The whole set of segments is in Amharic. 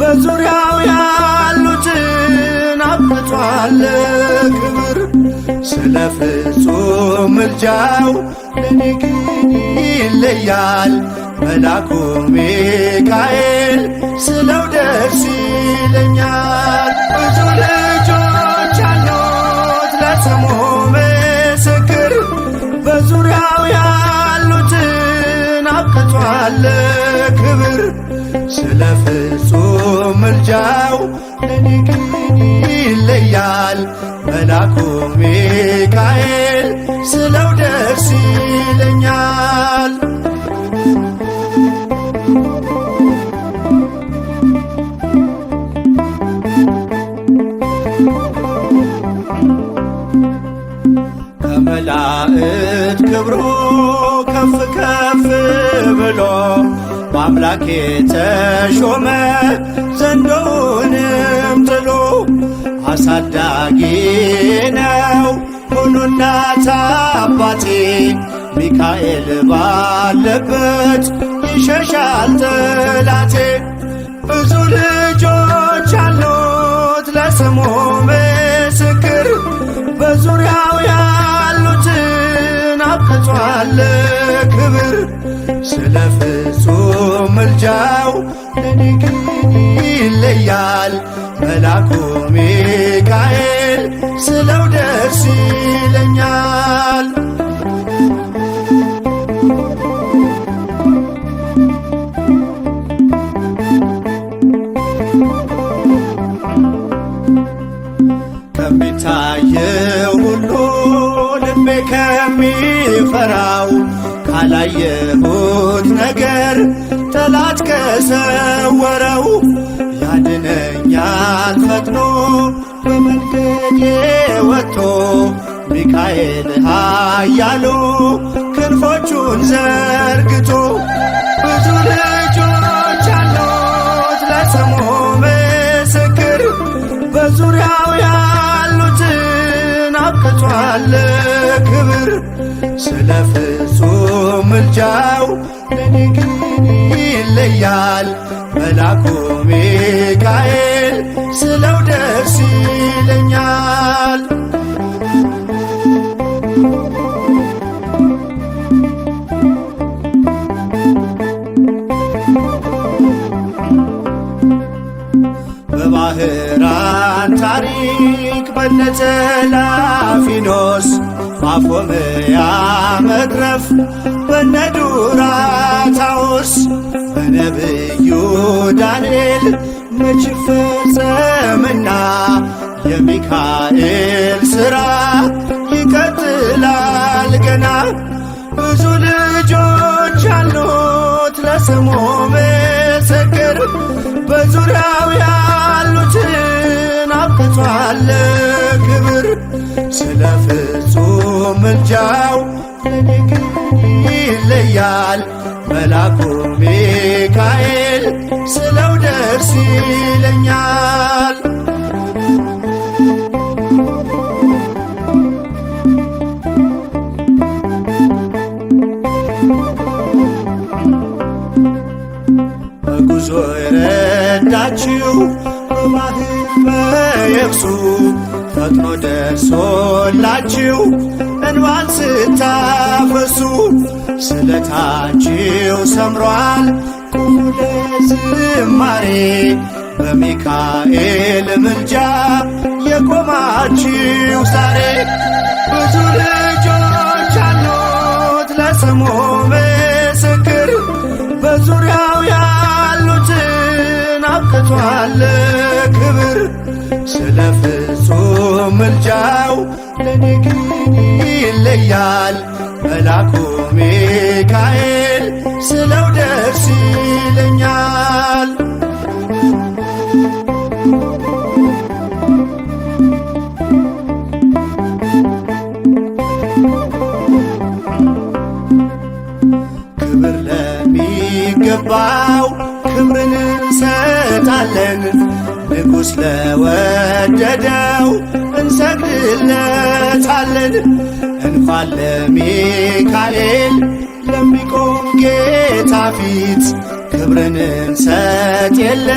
በዙሪያው ያሉትን አብቅቷል ክብር። ስለ ፍጹም ምልጃው ለኔ ግን ይለያል መልአኩ ሚካኤል ስለው ደስ ይለኛል። ብዙ ልጆች አሉት ለስሙ ምስክር በዙሪያው ያሉትን አብቅቷል ክብር። ስለ ፍጹም ምልጃው ለኔ ግን ይለያል መልአኩ ሚካኤል ስለው ደስ ይለኛል። ከመላእክት ክብሩ ከፍ ከፍ ብሎ በአምላክ የተሾመ ዘንዶውንም ጥሎ አሳዳጊ ነው ሁሉ እናት አባቴ። ሚካኤል ባለበት ይሸሻል ጠላቴ። ብዙ ልጆች አሉት ለስሙ ምስክር በዙሪያው ያሉትን አብቅቷል ክብር። ስለ ፍጹም ምልጃው ለኔ ግን ይለያል መልአኩ ሚካኤል ስለው ደስ ይለኛል። ከሚታየው ሁሉ ልቤ ከሚፈራው ካላየሁት ነገር ጠላት ከሰወረው ያድነኛል ፈጥኖ በመንገዴ ወጥቶ ሚካኤል ኃያሉ ክንፎቹን ዘርግቶ። ብዙ ልጆች አሉት ለስሙ ምስክር በዙሪያው ያሉትን አብቅቷል ክብር። ስለ ፍጹም ምልጃው ለኔ ግን ይለያል መልአኩ ሚካኤል ስለው ደስ ይለኛል። በባህራን ታሪክ በነተላፊኖስ ማፎምያ መትረፍ በነዱራታውስ በነብዩ ዳንኤል መች ፈጸምና የሚካኤል ሥራ ይቀጥላል ገና። ብዙ ልጆች አሉት ለስሙ ምስክር በዙሪያው ያሉትን አብቅቷል ክብር። ስለ ፍጹም ምልጃው ለኔ ግን ይለያል መልአኩ ሚካኤል ስለው ደስ ይለኛል። በጉዞ የረዳችው በባህር በየብሱ ፈጥኖ ደርሶላችሁ እንባን ስታፈሱ ስለታችሁ ሰምሯል ቁሙ ለዝማሬ በሚካኤል ምልጃ የቆማችሁ ዛሬ። ብዙ ልጆች አሉት ለስሙ ምስክር በዙሪያው ያሉትን አብቅቷል ክብር። ስለ ፍጹም ምልጃው ለኔ ግን ይለያል መልአኩ ሚካኤል ስለው ደስ ይለኛል። ክብር ለሚገባው ክብርን እንሰጣለን ንጉሥ ለወደደው እንሰግድለታለን። እንኳን ለሚካኤል ለሚቆም ጌታ ፊት ክብርን እንሰጥ የለ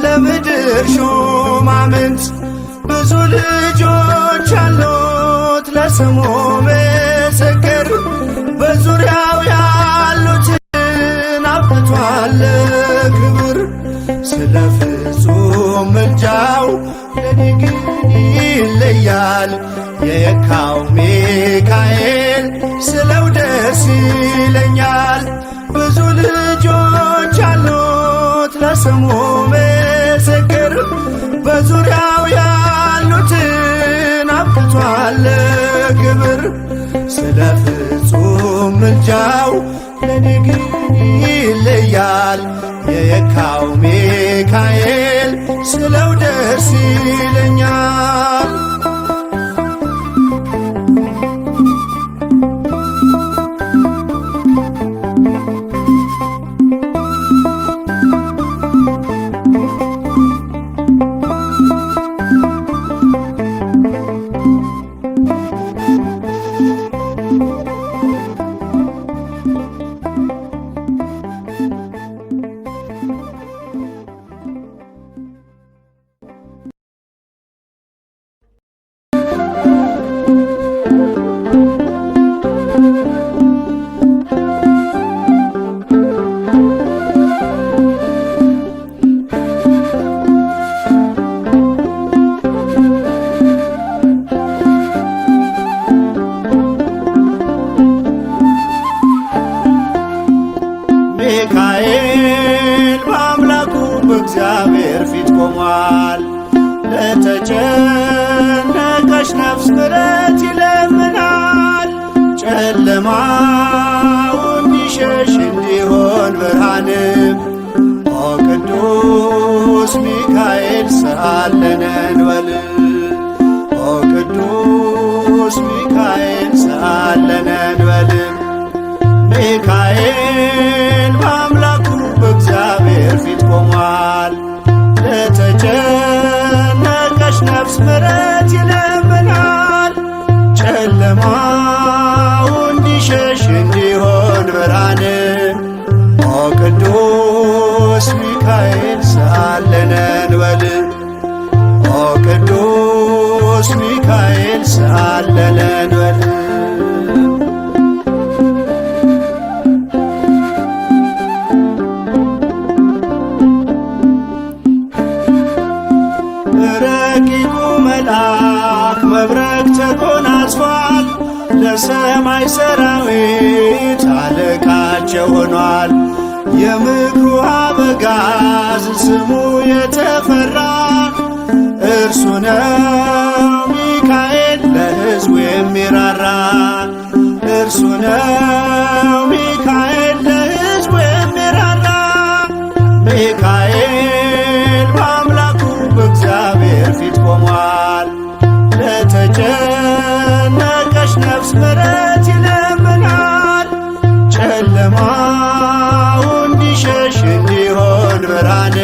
ለምድር ሹማምንት ብዙ ልጆች አሉት ለስሙ ምስክር በዙሪያው ያሉትን አብቅቷል ክብር ስለ ፍጹም ምልጃው ለኔ ግን ይለያል የየካው ሚካኤል ስለው ደስ ይለኛል ብዙ ልጆች አሉት ለስሙ ምስክር በዙሪያው ያሉትን አብቅቷል ክብር ስለ ፍጹም ምልጃው ለኔ ግን ይለያል የየካው ሚካኤል ስለው ደስ ይለኛል ሚካኤል በአምላኩ በእግዚአብሔር ፊት ቆሟል። ለተጨነቀች ነፍስ ምሕረት ይለምናል። ጨለማው እንዲሸሽ እንዲሆን ብርሃንም ኦ ቅዱስ ሚካኤል ሰአለነ እንበል ኦ ቅዱስ ሚካኤል ሰአለነ እንበል ሚካኤል በአምላኩ በእግዚአብሔር ፊት ቆሟል። ለተጨነቀች ነፍስ ምሕረት ይለምናል። ጨለማው እንዲሸሽ እንዲሆን ብርሃን ኦ ቅዱስ ሚካኤል ሰአለነ እንበል ኦ ቅዱስ ሚካኤል ሰአለነ እንበል ረቂቁ መልአክ መብረቅ ተጎናጽፏል። ለሰማይ ሰራዊት አለቃቸው ሆኗል። የምክሩ አበጋዝ ስሙ የተፈራ እርሱ ነው ሚካኤል ለሕዝቡ የሚራራ እርሱ ነው ሚካኤል ለሕዝቡ የሚራራ ሚካኤል በአምላኩ በእግዚአብሔር ፊት ቆሟል። ለተጨነቀች ነፍስ ምሕረት ይለምናል። ጨለማው እንዲሸሽ እንዲሆን ብርሃን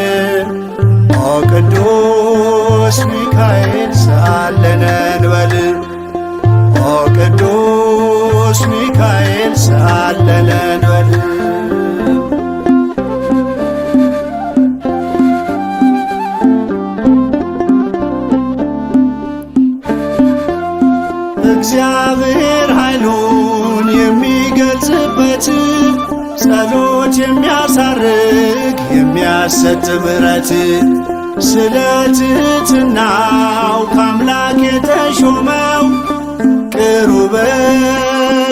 ኦ ቅዱስ ሚካኤል ሰአለነ እንበል ኦ ቅዱስ ሚካኤል ሰአለነ እንበል እግዚአብሔር ኃይሉን የሚገልጽበት ጸሎት የሚያሳርግ የሚያሰጥ ምሕረት ስለ ትሕትናው ከአምላክ የተሾመው ቅሩበ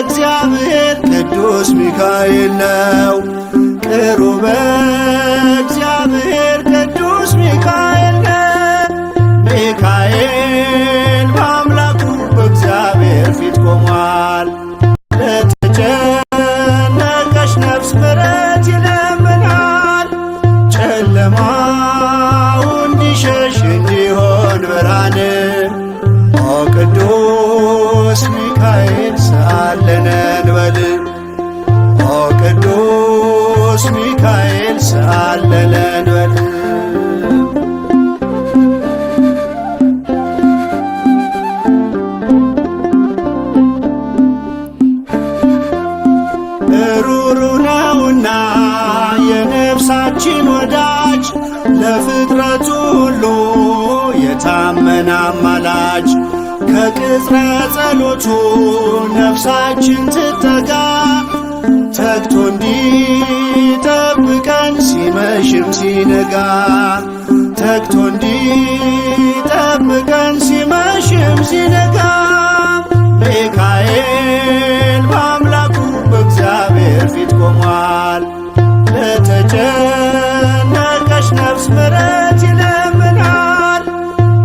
እግዚአብሔር ቅዱስ ሚካኤል ነው። ቅሩበ እግዚአብሔር ቅዱስ ሚካኤል ነው። ሚካኤል በአምላኩ በእግዚአብሔር ፊት ቆሟል። ለተጨነቀች ነፍስ ምሕረት ይለምናል። ጨለማው እንዲሸሽ እንዲሆን ብርሃን ኦ ቅዱስ ሚካኤል ሰአለነ እንበል ኦ ቅዱስ ሚካኤል ሰአለነ እንበል በፍጥረቱ ሁሉ የታመነ አማላጅ ከቅጽረ ጸሎቱ ነፍሳችን ትጠጋ ተግቶ እንዲጠብቀን ሲመሽም ሲነጋ ተግቶ እንዲጠብቀን ሲመሽም ሲነጋ ሚካኤል በአምላኩ በእግዚአብሔር ፊት ቆሟል። ለተጨነቀች ነፍስ ምሕረት ይለምናል።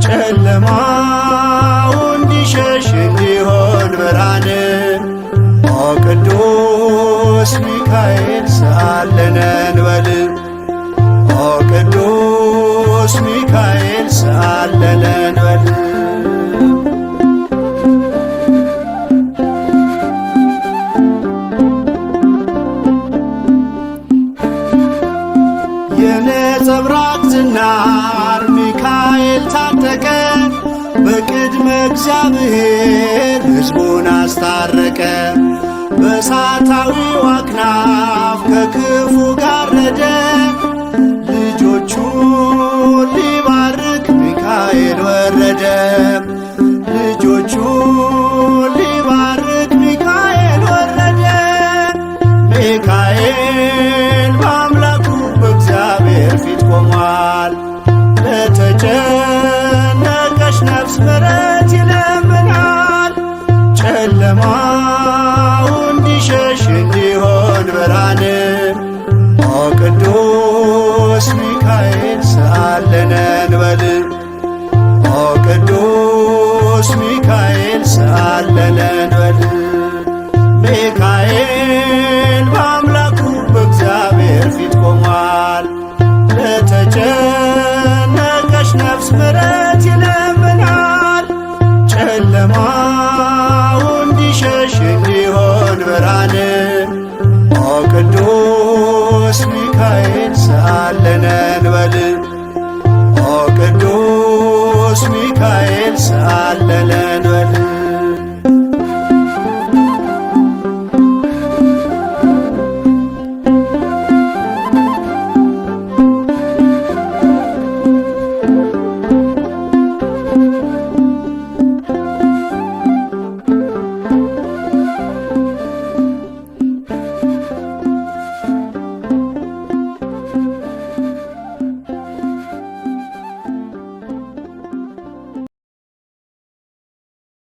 ጨለማው እንዲሸሽ እንዲሆን ብርሃን ኦ ቅዱስ ሚካኤል ሰአለነ እንበል ኦ ቅዱስ ሚካኤል ሰአለነ እንበል። የነጸብራቅ ዝናር ሚካኤል ታጠቀ በቅድመ እግዚአብሔር ሕዝቡን አስታረቀ። በእሳታዊው አክናፍ ከክፉ ጋረደ ልጆቹን ሊባርክ ሚካኤል ወረደ። ልጆቹን ሊባርክ ሚካኤል ወረደ። ሚካኤል በአምላኩ በእግዚአብሔር ፊት ቆሟል። ለተጨነቀች ነፍስ ምሕረት ይለምናል። ጨለማው እንዲሸሽ እንዲሆን ብርሃን ኦ ቅዱስ ሚካኤል ሰአለነ እንበል ኦ ቅዱስ ሚካኤል ሰአለነ እንበል። ሚካኤል በአምላኩ በእግዚአብሔር ፊት ቆሟል። ለተጨነቀች ነፍስ ምሕረት ይለምናል። ጨለማው እንዲሸሽ እንዲሆን ብርሃን ኦ ቅዱስ ሚካኤል ሰአለነ እንበል ኦ ቅዱስ ሚካኤል ሰአለነ